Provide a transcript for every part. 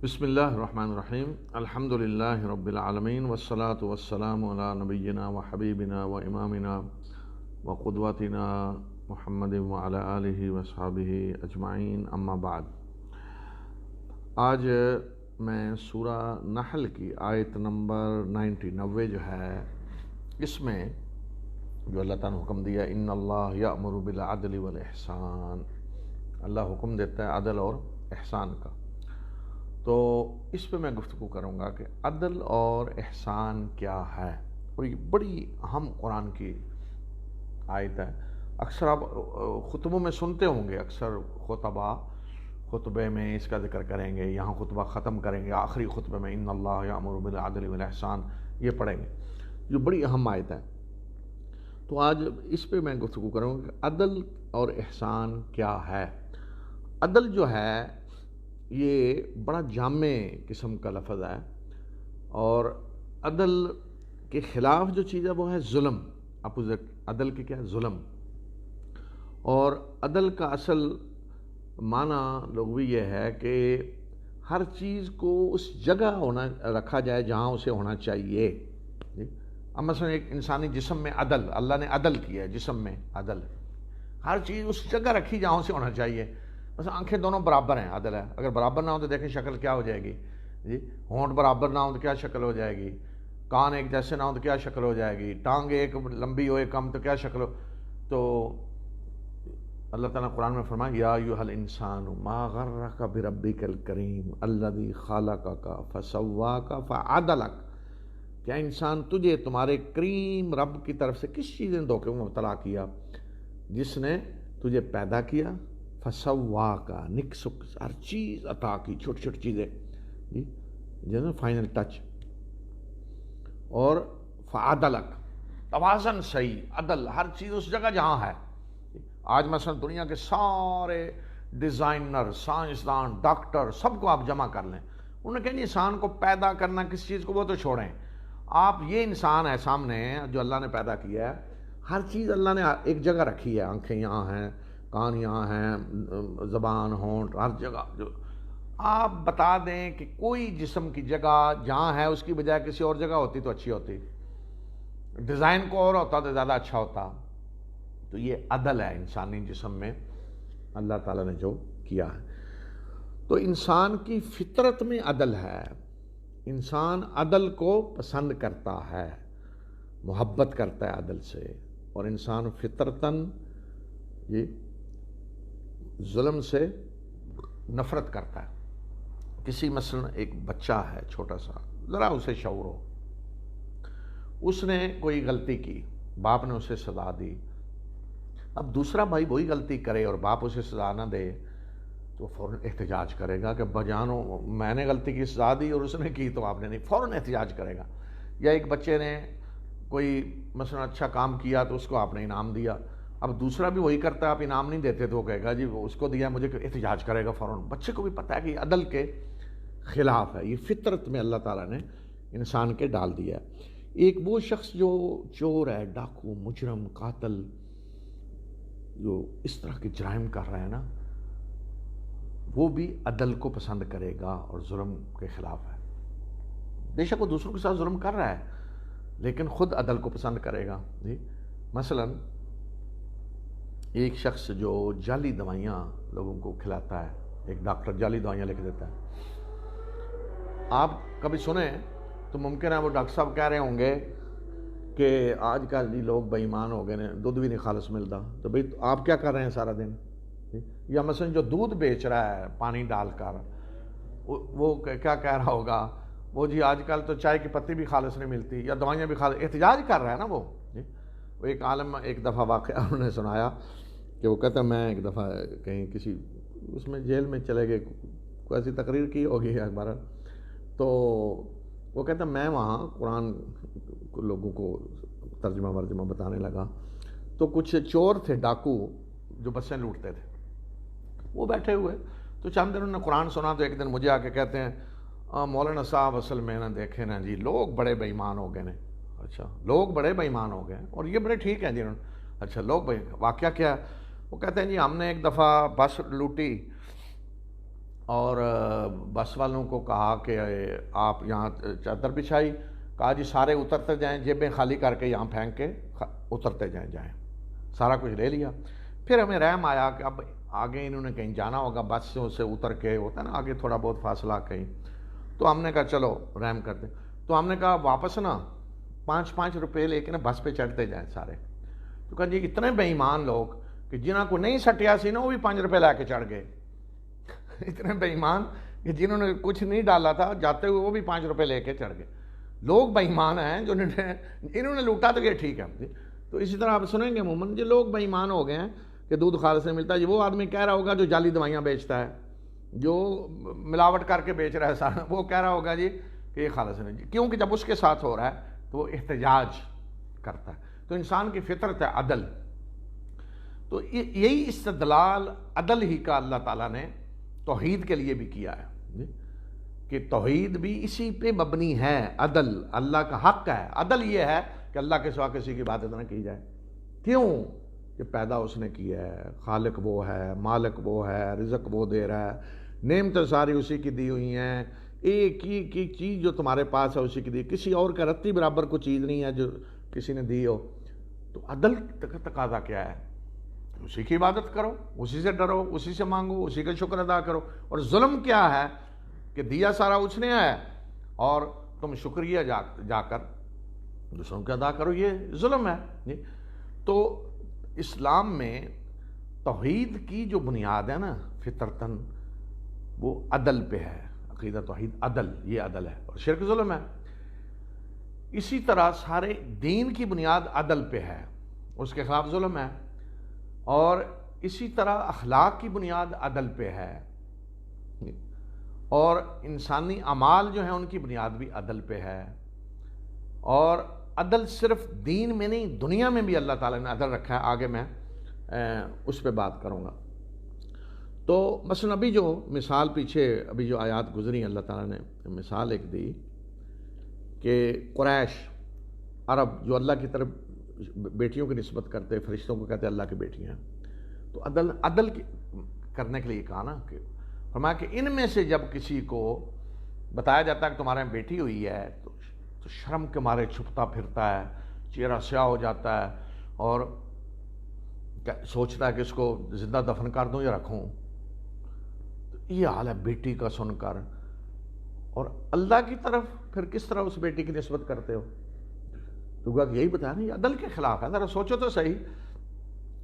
بسم اللہ الرحمن الرحیم الحمد للہ رب العالمین والصلاة والسلام علی نبینا و حبیبنا و امامنا و قدوتنا محمد وعلی آلہ و صحابہ اجمعین، اما بعد۔ آج میں سورہ نحل کی آیت نمبر 90 جو ہے، اس میں جو اللہ تعالیٰ نے حکم دیا ان اللہ یأمر بالعدل والاحسان، اللہ حکم دیتا ہے عدل اور احسان کا، تو اس پہ میں گفتگو کروں گا کہ عدل اور احسان کیا ہے۔ اور یہ بڑی اہم قرآن کی آیت ہے۔ اکثر آپ خطبوں میں سنتے ہوں گے، اکثر خطبے میں اس کا ذکر کریں گے، یہاں خطبہ ختم کریں گے، آخری خطبے میں ان اللہ یأمر بالعدل والاحسان یہ پڑھیں گے، جو بڑی اہم آیت ہے۔ تو آج اس پہ میں گفتگو کروں گا کہ عدل اور احسان کیا ہے۔ عدل جو ہے یہ بڑا جامع قسم کا لفظ ہے، اور عدل کے خلاف جو چیز ہے وہ ہے ظلم۔ اپوزٹ عدل کے کیا ہے؟ ظلم۔ اور عدل کا اصل معنی لغوی یہ ہے کہ ہر چیز کو اس جگہ رکھا جائے جہاں اسے ہونا چاہیے۔ اب مثلا ایک انسانی جسم میں عدل، اللہ نے عدل کیا ہے، جسم میں عدل، ہر چیز اس جگہ رکھی جہاں اسے ہونا چاہیے۔ بس آنکھیں دونوں برابر ہیں، عدل ہے۔ اگر برابر نہ ہو تو دیکھیں شکل کیا ہو جائے گی جی، ہونٹ برابر نہ ہو تو کیا شکل ہو جائے گی، کان ایک جیسے نہ ہو تو کیا شکل ہو جائے گی، ٹانگ ایک لمبی ہو ایک کم تو کیا شکل ہو۔ تو اللہ تعالیٰ نے قرآن میں فرمایا یا ایھا الانسان ما غرک بربک الکریم الذی خلقک فسواک فعدلک، کیا انسان تجھے تمہارے کریم رب کی طرف سے کس چیز نے دھوکے میں مبتلا کیا، جس نے تجھے پیدا کیا، فسواک نکسک، ہر چیز عطا کی، چھوٹی چھوٹی چیزیں جی، جیسے فائنل ٹچ، اور فعدلک توازن صحیح، عدل ہر چیز اس جگہ جہاں ہے۔ آج مثلا دنیا کے سارے ڈیزائنر، سائنسدان، ڈاکٹر سب کو آپ جمع کر لیں، انہوں نے کہا انسان کو پیدا کرنا کس چیز کو وہ تو چھوڑیں، آپ یہ انسان ہے سامنے جو اللہ نے پیدا کیا ہے، ہر چیز اللہ نے ایک جگہ رکھی ہے، آنکھیں یہاں ہیں، کان یہاں ہیں، زبان، ہونٹ، ہر جگہ۔ جو آپ بتا دیں کہ کوئی جسم کی جگہ جہاں ہے اس کی بجائے کسی اور جگہ ہوتی تو اچھی ہوتی، ڈیزائن کو اور ہوتا تو زیادہ اچھا ہوتا۔ تو یہ عدل ہے انسانی جسم میں اللہ تعالیٰ نے جو کیا ہے۔ تو انسان کی فطرت میں عدل ہے، انسان عدل کو پسند کرتا ہے، محبت کرتا ہے عدل سے، اور انسان فطرتاً یہ ظلم سے نفرت کرتا ہے۔ کسی مثلا ایک بچہ ہے چھوٹا سا، ذرا اسے شعور ہو، اس نے کوئی غلطی کی، باپ نے اسے سزا دی، اب دوسرا بھائی وہی غلطی کرے اور باپ اسے سزا نہ دے تو فوراً احتجاج کرے گا کہ بجانو میں نے غلطی کی سزا دی اور اس نے کی تو آپ نے نہیں، فوراً احتجاج کرے گا۔ یا ایک بچے نے کوئی مثلا اچھا کام کیا تو اس کو آپ نے انعام دیا، اب دوسرا بھی وہی کرتا ہے، آپ انعام نہیں دیتے تو وہ کہے گا جی اس کو دیا مجھے، احتجاج کرے گا فوراً۔ بچے کو بھی پتہ ہے کہ یہ عدل کے خلاف ہے، یہ فطرت میں اللہ تعالیٰ نے انسان کے ڈال دیا ہے۔ ایک وہ شخص جو چور ہے، ڈاکو، مجرم، قاتل، جو اس طرح کے جرائم کر رہے ہیں نا، وہ بھی عدل کو پسند کرے گا اور ظلم کے خلاف ہے۔ بے شک وہ دوسروں کے ساتھ ظلم کر رہا ہے لیکن خود عدل کو پسند کرے گا جی۔ مثلا ایک شخص جو جعلی دوائیاں لوگوں کو کھلاتا ہے، ایک ڈاکٹر جعلی دوائیاں لکھ دیتا ہے، آپ کبھی سنیں تو ممکن ہے وہ ڈاکٹر صاحب کہہ رہے ہوں گے کہ آج کل جی لوگ بے ایمان ہو گئے ہیں، دودھ بھی نہیں خالص ملتا، تو بھئی آپ کیا کر رہے ہیں سارا دن؟ یا مثلا جو دودھ بیچ رہا ہے پانی ڈال کر، وہ کیا کہہ رہا ہوگا، وہ جی آج کل تو چائے کی پتی بھی خالص نہیں ملتی، یا دوائیاں بھی خالص، احتجاج کر رہا ہے نا وہ جی۔ وہ ایک عالم ایک دفعہ واقعہ انہوں نے سنایا کہ وہ کہتا میں ایک دفعہ کہیں کسی اس میں جیل میں چلے گئے، کوئی ایسی تقریر کی ہوگی اخبار، تو وہ کہتا میں وہاں قرآن لوگوں کو ترجمہ ورجمہ بتانے لگا، تو کچھ چور تھے، ڈاکو، جو بسیں لوٹتے تھے، وہ بیٹھے ہوئے، تو چند دن انہوں نے قرآن سنا، تو ایک دن مجھے آ کے کہتے ہیں مولانا صاحب اصل میں نہ دیکھے نا جی لوگ بڑے بے ایمان ہو گئے ہیں۔ اچھا لوگ بڑے بے ایمان ہو گئے اور یہ بڑے ٹھیک ہیں جی، انہوں نے اچھا لوگ واقعہ کیا ہے؟ وہ کہتے ہیں جی ہم نے ایک دفعہ بس لوٹی اور بس والوں کو کہا کہ آپ یہاں چادر بچھائی، کہا جی سارے اترتے جائیں، جیبیں خالی کر کے یہاں پھینک کے اترتے جائیں، سارا کچھ لے لیا۔ پھر ہمیں رحم آیا کہ اب آگے انہوں نے کہیں جانا ہوگا، بسوں سے اتر کے ہوتا ہے نا آگے تھوڑا بہت فاصلہ کہیں، تو ہم نے کہا چلو رحم کر دیں، تو ہم نے کہا واپس نا 5 روپے لے کے نا بس پہ چڑھتے جائیں سارے۔ تو کہا جی اتنے بے ایمان لوگ کہ جنہوں کو نہیں سٹیا سی نا وہ بھی 5 روپے لے کے چڑھ گئے، اتنے بے ایمان کہ جنہوں نے کچھ نہیں ڈالا تھا جاتے ہوئے وہ بھی 5 روپے لے کے چڑھ گئے۔ لوگ بے ایمان ہیں، جو انہوں نے لوٹا تو یہ ٹھیک ہے۔ تو اسی طرح آپ سنیں گے عموماً جو لوگ بے ایمان ہو گئے ہیں کہ دودھ خالص نہیں ملتا، یہ وہ آدمی کہہ رہا ہوگا جو جعلی دوائیاں بیچتا ہے، جو ملاوٹ کر کے بیچ رہا ہے سارا، وہ کہہ رہا ہوگا جی کہ یہ خالص نہیں، کیونکہ جب اس کے ساتھ ہو رہا ہے تو وہ احتجاج کرتا ہے۔ تو انسان کی فطرت ہے عدل، تو یہی استدلال عدل ہی کا اللہ تعالیٰ نے توحید کے لیے بھی کیا ہے کہ توحید بھی اسی پہ مبنی ہے، عدل اللہ کا حق ہے۔ عدل یہ ہے کہ اللہ کے سوا کسی کی عبادت نہ کی جائے، کیوں کہ پیدا اس نے کیا ہے، خالق وہ ہے، مالک وہ ہے، رزق وہ دے رہا ہے، نعمتیں ساری اسی کی دی ہوئی ہیں، ایک ہی چیز جو تمہارے پاس ہے اسی کی دی، کسی اور کا رتی برابر کوئی چیز نہیں ہے جو کسی نے دی ہو۔ تو عدل کا تقاضا کیا ہے؟ اسی کی عبادت کرو، اسی سے ڈرو، اسی سے مانگو، اسی کا شکر ادا کرو۔ اور ظلم کیا ہے کہ دیا سارا اس نے ہے اور تم شکریہ جا کر دوسروں کا ادا کرو، یہ ظلم ہے۔ تو اسلام میں توحید کی جو بنیاد ہے نا فطرتاً وہ عدل پہ ہے، عقیدہ توحید عدل، یہ عدل ہے، اور شرک ظلم ہے۔ اسی طرح سارے دین کی بنیاد عدل پہ ہے، اس کے خلاف ظلم ہے، اور اسی طرح اخلاق کی بنیاد عدل پہ ہے، اور انسانی اعمال جو ہیں ان کی بنیاد بھی عدل پہ ہے۔ اور عدل صرف دین میں نہیں، دنیا میں بھی اللہ تعالیٰ نے عدل رکھا ہے، آگے میں اس پہ بات کروں گا۔ تو مثلا ابھی جو مثال پیچھے ابھی جو آیات گزری اللہ تعالیٰ نے مثال ایک دی کہ قریش عرب جو اللہ کی طرف بیٹیوں کی نسبت کرتے، فرشتوں کو کہتے اللہ کی بیٹیاں ہیں، تو عدل کرنے کے لیے کہا نا کہ فرمایا کہ ان میں سے جب کسی کو بتایا جاتا ہے کہ تمہارے بیٹی ہوئی ہے تو شرم کے مارے چھپتا پھرتا ہے، چہرہ سیاہ ہو جاتا ہے اور سوچتا ہے کہ اس کو زندہ دفن کر دوں یا رکھوں۔ یہ حال ہے بیٹی کا سن کر، اور اللہ کی طرف پھر کس طرح اس بیٹی کی نسبت کرتے ہو؟ تو یہی بتایا نا، یہ عدل کے خلاف ہے، ذرا سوچو تو صحیح۔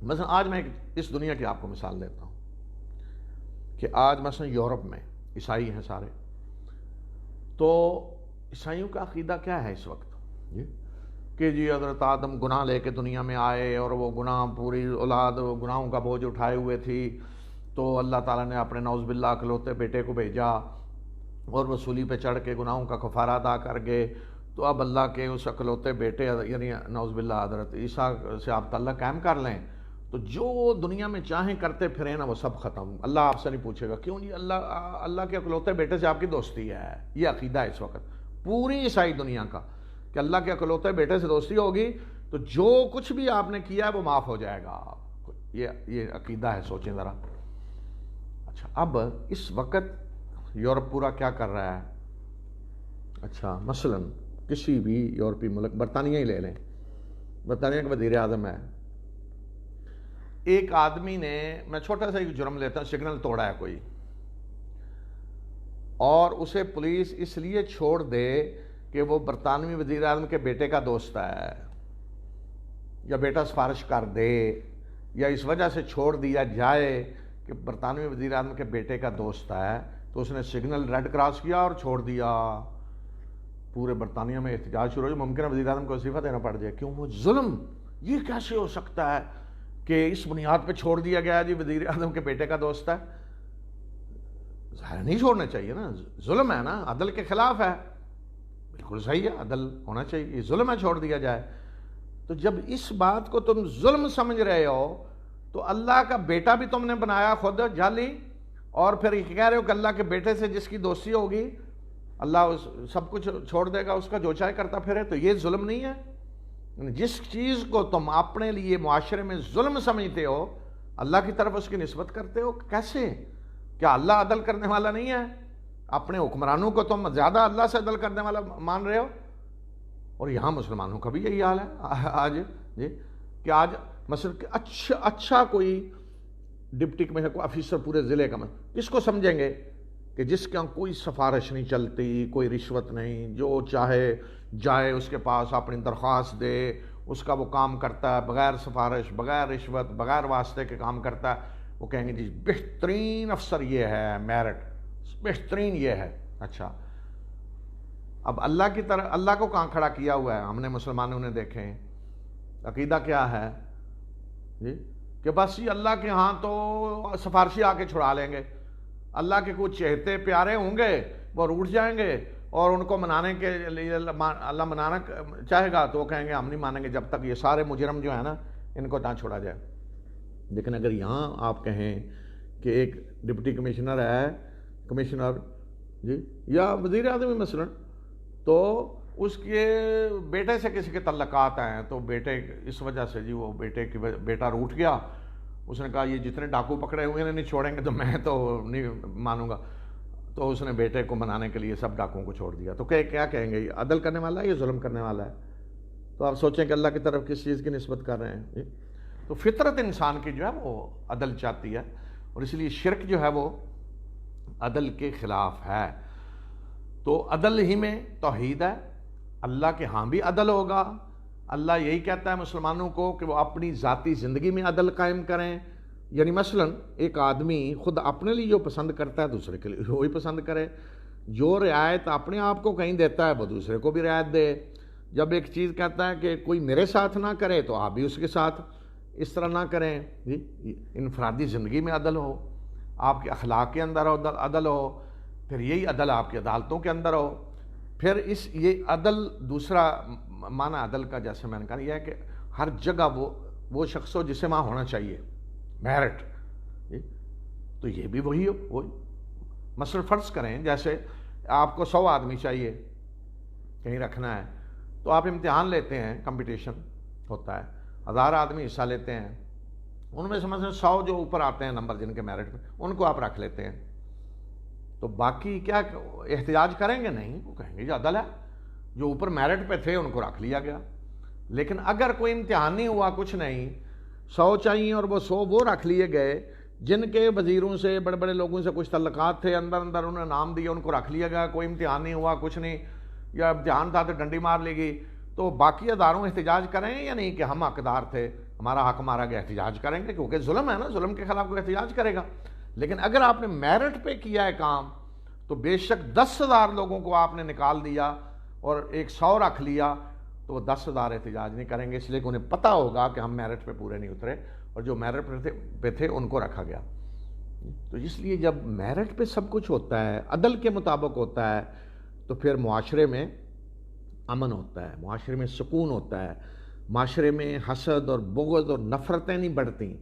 مثلا آج میں اس دنیا کی آپ کو مثال دیتا ہوں کہ آج مثلا یورپ میں عیسائی ہیں سارے، تو عیسائیوں کا عقیدہ کیا ہے اس وقت کہ جی حضرت آدم گناہ لے کے دنیا میں آئے اور وہ گناہ پوری اولاد گناہوں کا بوجھ اٹھائے ہوئے تھی، تو اللہ تعالیٰ نے اپنے نعوذ باللہ اکلوتے بیٹے کو بھیجا اور وہ سولی پہ چڑھ کے گناہوں کا کفارہ ادا کر گئے۔ تو اب اللہ کے اس اکلوتے بیٹے یعنی نعوذ باللہ حضرت عیسیٰ سے آپ تعلق قائم کر لیں تو جو دنیا میں چاہیں کرتے پھریں نا وہ سب ختم، اللہ آپ سے نہیں پوچھے گا، کیوں جی اللہ کے اکلوتے بیٹے سے آپ کی دوستی ہے۔ یہ عقیدہ ہے اس وقت پوری عیسائی دنیا کا کہ اللہ کے اکلوتے بیٹے سے دوستی ہوگی تو جو کچھ بھی آپ نے کیا ہے وہ معاف ہو جائے گا۔ یہ عقیدہ ہے، سوچیں ذرا۔ اچھا، اب اس وقت یورپ پورا کیا کر رہا ہے؟ اچھا مثلا کسی بھی یورپی ملک، برطانیہ ہی لے لیں، برطانیہ کا وزیر اعظم ہے، ایک آدمی نے، میں چھوٹا سا ایک جرم لیتا ہوں، سگنل توڑا ہے کوئی اور اسے پولیس اس لیے چھوڑ دے کہ وہ برطانوی وزیر اعظم کے بیٹے کا دوست ہے، یا بیٹا سفارش کر دے، یا اس وجہ سے چھوڑ دیا جائے کہ برطانوی وزیر اعظم کے بیٹے کا دوست ہے، تو اس نے سگنل ریڈ کراس کیا اور چھوڑ دیا، پورے برطانیہ میں احتجاج شروع ہو، ممکن ہے وزیر اعظم کو استعفیٰ دینا پڑ جائے۔ کیوں؟ وہ ظلم، یہ کیسے ہو سکتا ہے کہ اس بنیاد پہ چھوڑ دیا گیا جی وزیر اعظم کے بیٹے کا دوست ہے؟ ظاہر نہیں چھوڑنا چاہیے نا، ظلم ہے نا، عدل کے خلاف ہے، بالکل صحیح ہے، عدل ہونا چاہیے، یہ ظلم ہے چھوڑ دیا جائے۔ تو جب اس بات کو تم ظلم سمجھ رہے ہو تو اللہ کا بیٹا بھی تم نے بنایا خود جعلی، اور پھر یہ کہہ رہے ہو کہ اللہ کے بیٹے سے جس کی دوستی ہوگی اللہ سب کچھ چھوڑ دے گا، اس کا جو چاہے کرتا پھرے، تو یہ ظلم نہیں ہے؟ جس چیز کو تم اپنے لیے معاشرے میں ظلم سمجھتے ہو اللہ کی طرف اس کی نسبت کرتے ہو، کیسے؟ کیا اللہ عدل کرنے والا نہیں ہے؟ اپنے حکمرانوں کو تم زیادہ اللہ سے عدل کرنے والا مان رہے ہو. اور یہاں مسلمانوں کا بھی یہی حال ہے آج جی، کہ آج مثلا اچھا کوئی ڈپٹی کمشنر کوئی آفیسر پورے ضلع کا کس کو سمجھیں گے کہ جس کے کوئی سفارش نہیں چلتی، کوئی رشوت نہیں، جو چاہے جائے اس کے پاس اپنی درخواست دے، اس کا وہ کام کرتا ہے بغیر سفارش، بغیر رشوت، بغیر واسطے کے کام کرتا ہے. وہ کہیں گے جی بہترین افسر یہ ہے، میرٹ بہترین یہ ہے. اچھا، اب اللہ کی طرح اللہ کو کہاں کھڑا کیا ہوا ہے؟ ہم نے مسلمانوں نے دیکھیں عقیدہ کیا ہے جی، کہ بس یہ اللہ کے ہاں تو سفارشی آ کے چھڑا لیں گے. اللہ کے کچھ چہتے پیارے ہوں گے، وہ روٹ جائیں گے، اور ان کو منانے کے لیے اللہ منانا چاہے گا تو وہ کہیں گے ہم نہیں مانیں گے جب تک یہ سارے مجرم جو ہیں نا ان کو نہ چھوڑا جائے. لیکن اگر یہاں آپ کہیں کہ ایک ڈپٹی کمشنر ہے، کمشنر جی یا وزیر اعظم مثلا، تو اس کے بیٹے سے کسی کے تعلقات ہیں، تو بیٹے اس وجہ سے جی وہ بیٹا روٹ گیا، اس نے کہا یہ جتنے ڈاکو پکڑے ہوئے ہیں نہیں چھوڑیں گے تو میں تو نہیں مانوں گا. تو اس نے بیٹے کو منانے کے لیے سب ڈاکوؤں کو چھوڑ دیا. تو کیا کہیں گے، یہ عدل کرنے والا ہے یا ظلم کرنے والا ہے؟ تو آپ سوچیں کہ اللہ کی طرف کس چیز کی نسبت کر رہے ہیں. تو فطرت انسان کی جو ہے وہ عدل چاہتی ہے، اور اس لیے شرک جو ہے وہ عدل کے خلاف ہے. تو عدل ہی میں توحید ہے. اللہ کے ہاں بھی عدل ہوگا. اللہ یہی کہتا ہے مسلمانوں کو کہ وہ اپنی ذاتی زندگی میں عدل قائم کریں. یعنی مثلا ایک آدمی خود اپنے لیے جو پسند کرتا ہے دوسرے کے لیے وہی پسند کرے. جو رعایت اپنے آپ کو کہیں دیتا ہے وہ دوسرے کو بھی رعایت دے. جب ایک چیز کہتا ہے کہ کوئی میرے ساتھ نہ کرے تو آپ بھی اس کے ساتھ اس طرح نہ کریں. جی انفرادی زندگی میں عدل ہو، آپ کے اخلاق کے اندر عدل ہو، پھر یہی عدل آپ کی عدالتوں کے اندر ہو. پھر یہ عدل دوسرا معنی عدل کا جیسے میں نے کہا یہ ہے کہ ہر جگہ وہ شخص ہو جسے وہاں ہونا چاہیے، میرٹ. تو یہ بھی وہی ہو. مثلا فرض کریں جیسے آپ کو 100 آدمی چاہیے کہیں رکھنا ہے، تو آپ امتحان لیتے ہیں، کمپٹیشن ہوتا ہے، 1000 آدمی حصہ لیتے ہیں، ان میں سے مثلا 100 جو اوپر آتے ہیں نمبر جن کے میرٹ میں ان کو آپ رکھ لیتے ہیں. تو باقی کیا احتجاج کریں گے؟ نہیں، وہ کہیں گے یہ عدل ہے، جو اوپر میرٹ پہ تھے ان کو رکھ لیا گیا. لیکن اگر کوئی امتحان نہیں ہوا، کچھ نہیں، 100 چاہیے اور وہ 100 وہ رکھ لیے گئے جن کے وزیروں سے بڑے بڑے لوگوں سے کچھ تعلقات تھے، اندر انہوں نے نام دیا، ان کو رکھ لیا گیا. کوئی امتحان نہیں ہوا، کچھ نہیں، یا امتحان تھا تو ڈنڈی مار لی گئی. تو باقی اداروں احتجاج کریں یا نہیں کہ ہم حقدار تھے، ہمارا حق مارا گیا، احتجاج کریں گے کیونکہ ظلم ہے نا، ظلم کے خلاف کوئی احتجاج کرے گا. لیکن اگر آپ نے میرٹ پہ کیا ہے کام تو بے شک 10,000 لوگوں کو آپ نے نکال دیا اور 100 رکھ لیا تو وہ 10,000 احتجاج نہیں کریں گے، اس لیے کہ انہیں پتہ ہوگا کہ ہم میرٹ پہ پورے نہیں اترے اور جو میرٹ پہ تھے ان کو رکھا گیا. تو اس لیے جب میرٹ پہ سب کچھ ہوتا ہے، عدل کے مطابق ہوتا ہے، تو پھر معاشرے میں امن ہوتا ہے، معاشرے میں سکون ہوتا ہے، معاشرے میں حسد اور بغض اور نفرتیں نہیں بڑھتی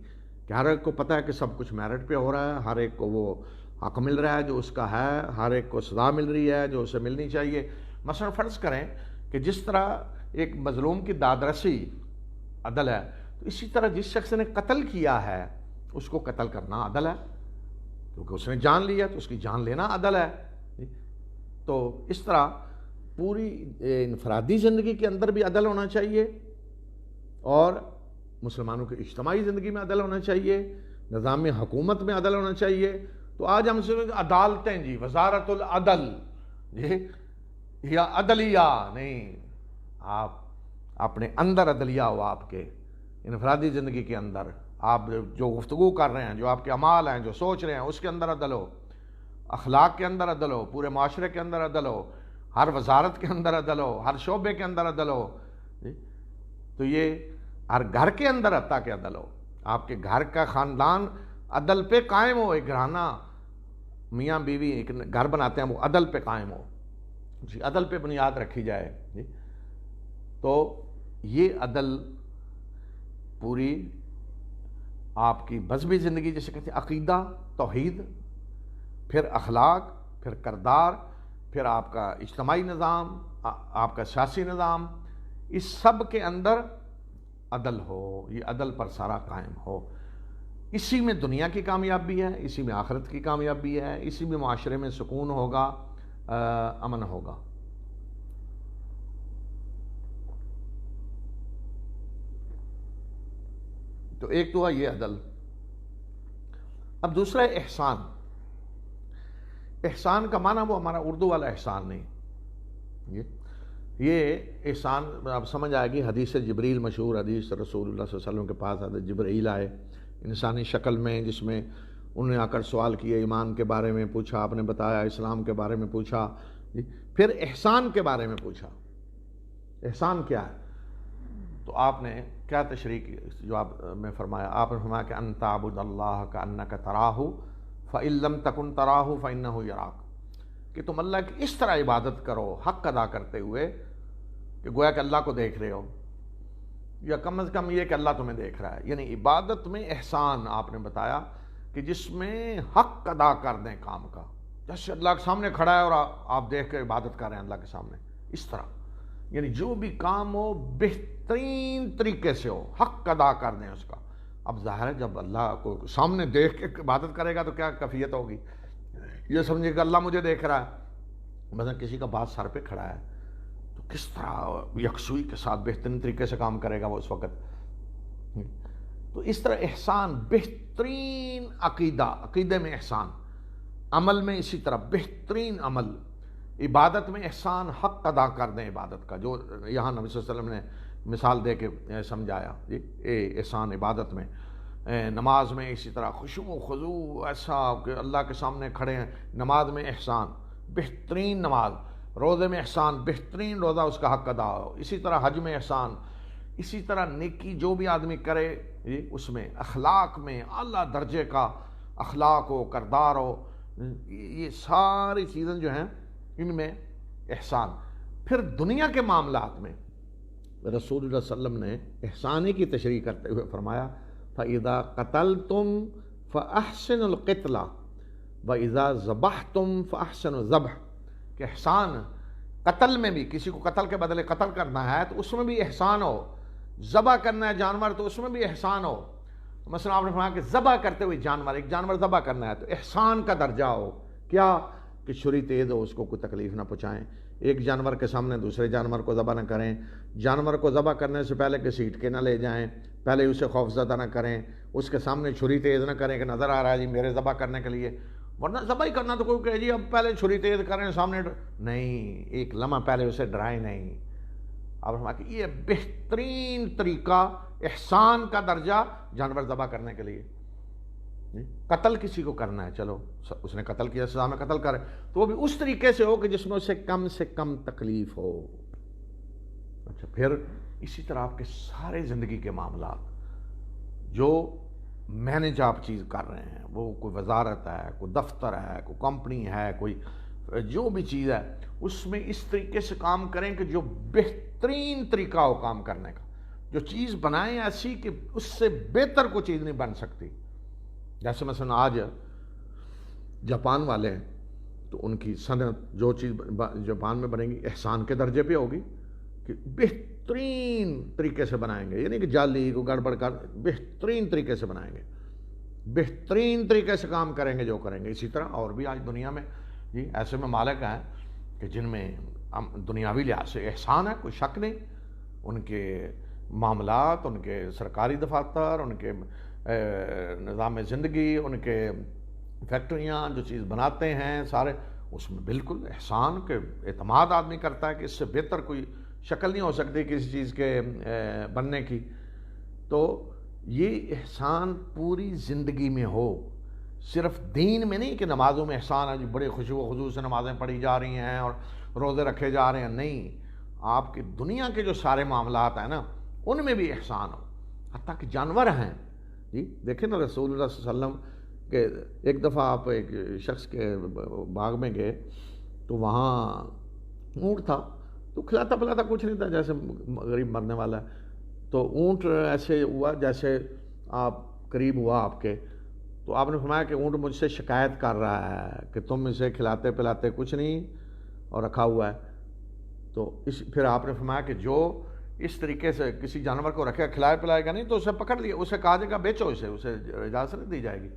کہ ہر ایک کو پتہ ہے کہ سب کچھ میرٹ پہ ہو رہا ہے، ہر ایک کو وہ حق مل رہا ہے جو اس کا ہے، ہر ایک کو سزا مل رہی ہے جو اسے ملنی چاہیے. مثلا فرض کریں کہ جس طرح ایک مظلوم کی دادرسی عدل ہے، تو اسی طرح جس شخص نے قتل کیا ہے اس کو قتل کرنا عدل ہے، کیونکہ اس نے جان لیا تو اس کی جان لینا عدل ہے. تو اس طرح پوری انفرادی زندگی کے اندر بھی عدل ہونا چاہیے، اور مسلمانوں کی اجتماعی زندگی میں عدل ہونا چاہیے، نظام حکومت میں عدل ہونا چاہیے. تو آج ہم سے عدالتیں جی وزارت العدل جی یا عدلیہ نہیں، آپ اپنے اندر عدلیہ ہو، آپ کے انفرادی زندگی کے اندر آپ جو گفتگو کر رہے ہیں، جو آپ کے اعمال ہیں، جو سوچ رہے ہیں، اس کے اندر عدل ہو، اخلاق کے اندر عدل ہو، پورے معاشرے کے اندر عدل ہو، ہر وزارت کے اندر عدل ہو، ہر شعبے کے اندر عدل ہو. تو یہ ہر گھر کے اندر عطا کے عدل ہو، آپ کے گھر کا خاندان عدل پہ قائم ہو. ایک گھرانہ میاں بیوی ایک گھر بناتے ہیں وہ عدل پہ قائم ہو جی، عدل پہ بنیاد رکھی جائے جی. تو یہ عدل پوری آپ کی مذہبی زندگی جیسے کہتے ہیں عقیدہ، توحید، پھر اخلاق، پھر کردار، پھر آپ کا اجتماعی نظام، آپ کا سیاسی نظام، اس سب کے اندر عدل ہو، یہ عدل پر سارا قائم ہو. اسی میں دنیا کی کامیابی ہے، اسی میں آخرت کی کامیابی ہے، اسی میں معاشرے میں سکون ہوگا، امن ہوگا۔ تو ایک تو ہے یہ عدل۔ اب دوسرا ہے احسان۔ احسان کا معنی وہ ہمارا اردو والا احسان نہیں، یہ احسان اب سمجھ آئے گی۔ حدیث جبریل، مشہور حدیث، رسول اللہ صلی اللہ علیہ وسلم کے پاس حضرت جبریل آئے انسانی شکل میں، جس میں انہوں نے آ کر سوال کیے، ایمان کے بارے میں پوچھا، آپ نے بتایا، اسلام کے بارے میں پوچھا، پھر احسان کے بارے میں پوچھا، احسان کیا ہے؟ تو آپ نے کیا تشریح کی؟ جو آپ میں فرمایا، آپ نے فرمایا کہ ان تعبد اللہ کأنک تراہ فإن لم تکن تراہ فإنہ یراک، کہ تم اللہ کی اس طرح عبادت کرو حق ادا کرتے ہوئے کہ گویا کہ اللہ کو دیکھ رہے ہو، یا کم از کم یہ کہ اللہ تمہیں دیکھ رہا ہے۔ یعنی عبادت میں احسان آپ نے بتایا کہ جس میں حق ادا کر دیں کام کا، جیسے اللہ کے سامنے کھڑا ہے اور آپ دیکھ کر عبادت کر رہے ہیں اللہ کے سامنے، اس طرح یعنی جو بھی کام ہو بہترین طریقے سے ہو، حق ادا کر دیں اس کا۔ اب ظاہر ہے جب اللہ کو سامنے دیکھ کے عبادت کرے گا تو کیا کیفیت ہوگی؟ یہ سمجھے کہ اللہ مجھے دیکھ رہا ہے، مثلا کسی کا بات سر پہ کھڑا ہے تو کس طرح یکسوئی کے ساتھ بہترین طریقے سے کام کرے گا وہ اس وقت۔ تو اس طرح احسان، بہترین عقیدے میں احسان، عمل میں اسی طرح بہترین عمل، عبادت میں احسان، حق ادا کر دیں عبادت کا، جو یہاں نبی صلی اللہ علیہ وسلم نے مثال دے کے سمجھایا، احسان عبادت میں۔ نماز میں اسی طرح خشوع و خضوع، ایسا کہ اللہ کے سامنے کھڑے ہیں، نماز میں احسان، بہترین نماز، روزے میں احسان، بہترین روزہ اس کا حق ادا ہو، اسی طرح حج میں احسان، اسی طرح نیکی جو بھی آدمی کرے اس میں، اخلاق میں اعلیٰ درجے کا اخلاق ہو، کردار ہو، یہ ساری چیزیں جو ہیں ان میں احسان۔ پھر دنیا کے معاملات میں رسول اللہ صلی اللہ علیہ وسلم نے احسانی کی تشریح کرتے ہوئے فرمایا فَإِذَا قَتَلْتُمْ فَأَحْسِنُوا الْقِتْلَ وَإِذَا ذَبَحْتُمْ فَأَحْسِنُوا الذَّبْحَ، کہ احسان قتل میں بھی، کسی کو قتل کے بدلے قتل کرنا ہے تو اس میں بھی احسان ہو، ذبح کرنا ہے جانور تو اس میں بھی احسان ہو۔ مثلا آپ نے فرمایا کہ ذبح کرتے ہوئے جانور، ایک جانور ذبح کرنا ہے تو احسان کا درجہ ہو، کیا کہ چھری تیز ہو، اس کو کوئی تکلیف نہ پہنچائیں، ایک جانور کے سامنے دوسرے جانور کو ذبح نہ کریں، جانور کو ذبح کرنے سے پہلے گھسیٹ کے نہ لے جائیں، پہلے اسے خوفزدہ نہ کریں، اس کے سامنے چھری تیز نہ کریں کہ نظر آ رہا ہے جی میرے ذبح کرنے کے لیے، ورنہ ذبح ہی کرنا تو کوئی کہے جی اب پہلے چھری تیز کریں سامنے، نہیں، ایک لمحہ پہلے اسے ڈرائیں نہیں۔ اب ہم کہ یہ بہترین طریقہ، احسان کا درجہ جانور ذبح کرنے کے لیے۔ قتل کسی کو کرنا ہے، چلو اس نے قتل کیا، سزا میں قتل کرے تو وہ بھی اس طریقے سے ہو کہ جس میں اسے کم سے کم تکلیف ہو۔ اچھا، پھر اسی طرح آپ کے سارے زندگی کے معاملات جو مینج آپ چیز کر رہے ہیں، وہ کوئی وزارت ہے، کوئی دفتر ہے، کوئی کمپنی ہے، کوئی جو بھی چیز ہے، اس میں اس طریقے سے کام کریں کہ جو بہترین طریقہ ہو کام کرنے کا، جو چیز بنائیں ایسی کہ اس سے بہتر کوئی چیز نہیں بن سکتی۔ جیسے مثلا آج جاپان والے ہیں تو ان کی صنعت جو چیز جاپان میں بنے گی احسان کے درجے پہ ہوگی کہ بہترین طریقے سے بنائیں گے، یعنی کہ جعلی کو گڑبڑ کر بہترین طریقے سے بنائیں گے، بہترین طریقے سے کام کریں گے جو کریں گے۔ اسی طرح اور بھی آج دنیا میں ایسے ممالک ہیں کہ جن میں دنیاوی لحاظ سے احسان ہے، کوئی شک نہیں، ان کے معاملات، ان کے سرکاری دفاتر، ان کے نظام زندگی، ان کے فیکٹریاں جو چیز بناتے ہیں سارے، اس میں بالکل احسان کے اعتماد آدمی کرتا ہے کہ اس سے بہتر کوئی شکل نہیں ہو سکتی کسی چیز کے بننے کی۔ تو یہ احسان پوری زندگی میں ہو، صرف دین میں نہیں کہ نمازوں میں احسان ہے جو بڑے خشوع و خضوع سے نمازیں پڑھی جا رہی ہیں اور روزے رکھے جا رہے ہیں، نہیں، آپ کی دنیا کے جو سارے معاملات ہیں نا ان میں بھی احسان ہو، حتیٰ کہ جانور ہیں۔ جی دیکھیں نا رسول اللہ صلی اللہ علیہ وسلم کہ ایک دفعہ آپ ایک شخص کے باغ میں گئے تو وہاں اونٹ تھا، تو کھلاتا پلاتا کچھ نہیں تھا، جیسے غریب مرنے والا ہے، تو اونٹ ایسے ہوا جیسے آپ قریب ہوا آپ کے، تو آپ نے فرمایا کہ اونٹ مجھ سے شکایت کر رہا ہے کہ تم اسے کھلاتے پلاتے کچھ نہیں اور رکھا ہوا ہے۔ تو پھر آپ نے فرمایا کہ جو اس طریقے سے کسی جانور کو رکھے کھلائے پلائے گا نہیں تو اسے پکڑ لیا، اسے کہا جائے گا بیچو اسے اجازت نہیں دی جائے گی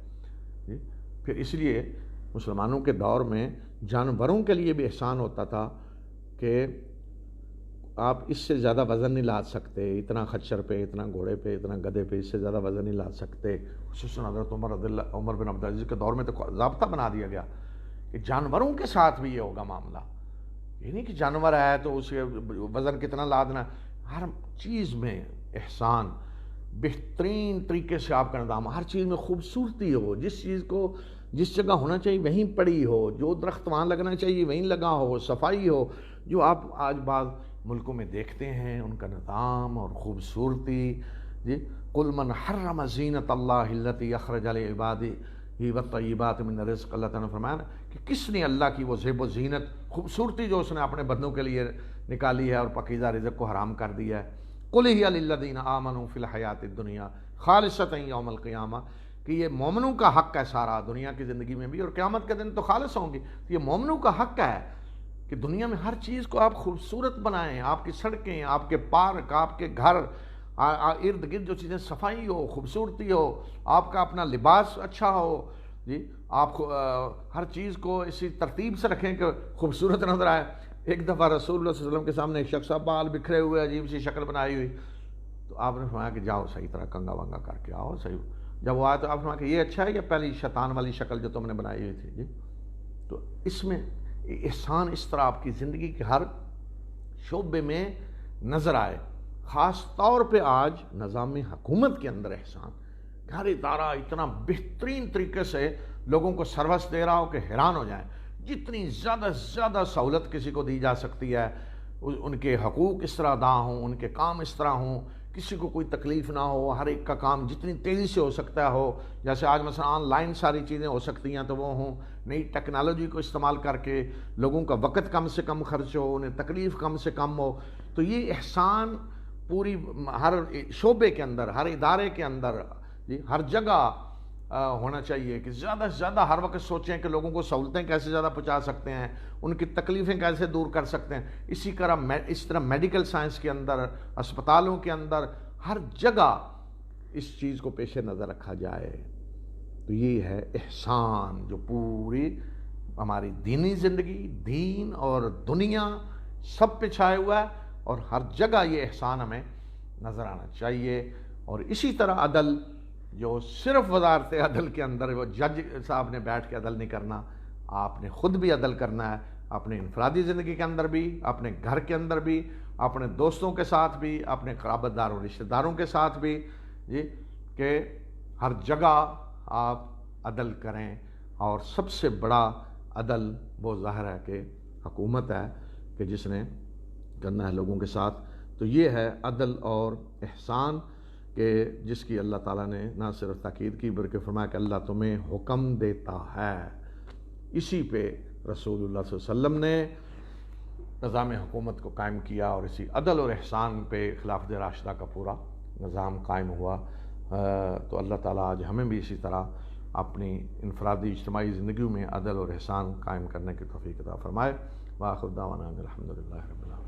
جی۔ پھر اس لیے مسلمانوں کے دور میں جانوروں کے لیے بھی احسان ہوتا تھا کہ آپ اس سے زیادہ وزن نہیں لاد سکتے، اتنا خچر پہ، اتنا گھوڑے پہ، اتنا گدھے پہ، اس سے زیادہ وزن نہیں لاد سکتے۔ خصوصاً حضرت عمر بن عبدالعزیز کے دور میں تو ضابطہ بنا دیا گیا کہ جانوروں کے ساتھ بھی یہ ہوگا معاملہ، یہ نہیں کہ جانور ہے تو اسے وزن کتنا لادنا، ہر چیز میں احسان، بہترین طریقے سے آپ کا نظام، ہر چیز میں خوبصورتی ہو، جس چیز کو جس جگہ ہونا چاہیے وہیں پڑی ہو، جو درخت وہاں لگنا چاہیے وہیں لگا ہو، صفائی ہو، جو آپ آج بعض ملکوں میں دیکھتے ہیں ان کا نظام اور خوبصورتی جی۔ قل من حرم زینت اللہ التی اخرج لعبادہ والطیبات من الرزق، اللہ تعالیٰ نے فرمایا نا کہ کس نے اللہ کی وہ زیب و زینت، خوبصورتی جو اس نے اپنے بندوں کے لیے نکالی ہے اور پاکیزہ رزق کو حرام کر دیا ہے۔ قل ہی للذین آمنوا فی الحیات الدنیا خالصۃ یوم القیامہ، کہ یہ مومنوں کا حق ہے سارا، دنیا کی زندگی میں بھی اور قیامت کے دن تو خالص ہوں گی، تو یہ مومنوں کا حق ہے کہ دنیا میں ہر چیز کو آپ خوبصورت بنائیں، آپ کی سڑکیں، آپ کے پارک، آپ کے گھر، ارد گرد جو چیزیں صفائی ہو، خوبصورتی ہو، آپ کا اپنا لباس اچھا ہو جی، آپ ہر چیز کو اسی ترتیب سے رکھیں کہ خوبصورت نظر آئے۔ ایک دفعہ رسول اللہ صلی اللہ علیہ وسلم کے سامنے ایک شخص بال بکھرے ہوئے عجیب سی شکل بنائی ہوئی، تو آپ نے فرمایا کہ جاؤ صحیح طرح کنگا ونگا کر کے آؤ صحیح۔ جب وہ آیا تو آپ نے فرمایا کہ یہ اچھا ہے یا پہلی شیطان والی شکل جو تم نے بنائی ہوئی تھی جی۔ تو اس میں احسان اس طرح آپ کی زندگی کے ہر شعبے میں نظر آئے، خاص طور پہ آج نظام حکومت کے اندر احسان، ہر ادارہ اتنا بہترین طریقے سے لوگوں کو سروس دے رہا ہو کہ حیران ہو جائیں، جتنی زیادہ سے زیادہ سہولت کسی کو دی جا سکتی ہے، ان کے حقوق اس طرح ادا ہوں، ان کے کام اس طرح ہوں، کسی کو کوئی تکلیف نہ ہو، ہر ایک کا کام جتنی تیزی سے ہو سکتا ہو، جیسے آج مثلا آن لائن ساری چیزیں ہو سکتی ہیں تو وہ ہوں، نئی ٹیکنالوجی کو استعمال کر کے لوگوں کا وقت کم سے کم خرچ ہو، انہیں تکلیف کم سے کم ہو۔ تو یہ احسان پوری ہر شعبے کے اندر، ہر ادارے کے اندر جی، ہر جگہ ہونا چاہیے کہ زیادہ سے زیادہ ہر وقت سوچیں کہ لوگوں کو سہولتیں کیسے زیادہ پہنچا سکتے ہیں، ان کی تکلیفیں کیسے دور کر سکتے ہیں۔ اس طرح میڈیکل سائنس کے اندر، اسپتالوں کے اندر، ہر جگہ اس چیز کو پیش نظر رکھا جائے۔ تو یہ ہے احسان جو پوری ہماری دینی زندگی، دین اور دنیا سب پہ چھائے ہوا ہے، اور ہر جگہ یہ احسان ہمیں نظر آنا چاہیے۔ اور اسی طرح عدل، جو صرف وزارت عدل کے اندر وہ جج صاحب نے بیٹھ کے عدل نہیں کرنا، آپ نے خود بھی عدل کرنا ہے، اپنے انفرادی زندگی کے اندر بھی، اپنے گھر کے اندر بھی، اپنے دوستوں کے ساتھ بھی، اپنے قرابت داروں رشتہ داروں کے ساتھ بھی جی، کہ ہر جگہ آپ عدل کریں۔ اور سب سے بڑا عدل وہ ظاہر ہے کہ حکومت ہے کہ جس نے کرنا ہے لوگوں کے ساتھ۔ تو یہ ہے عدل اور احسان کہ جس کی اللہ تعالیٰ نے نہ صرف تاکید کی بلکہ فرمایا کہ اللہ تمہیں حکم دیتا ہے۔ اسی پہ رسول اللہ صلی اللہ علیہ وسلم نے نظام حکومت کو قائم کیا، اور اسی عدل اور احسان پہ خلافت راشدہ کا پورا نظام قائم ہوا۔ تو اللہ تعالیٰ آج ہمیں بھی اسی طرح اپنی انفرادی اجتماعی زندگیوں میں عدل اور احسان قائم کرنے کی توفیق عطا فرمائے۔ وآخر دعوانا الحمدللہ رب العالمین۔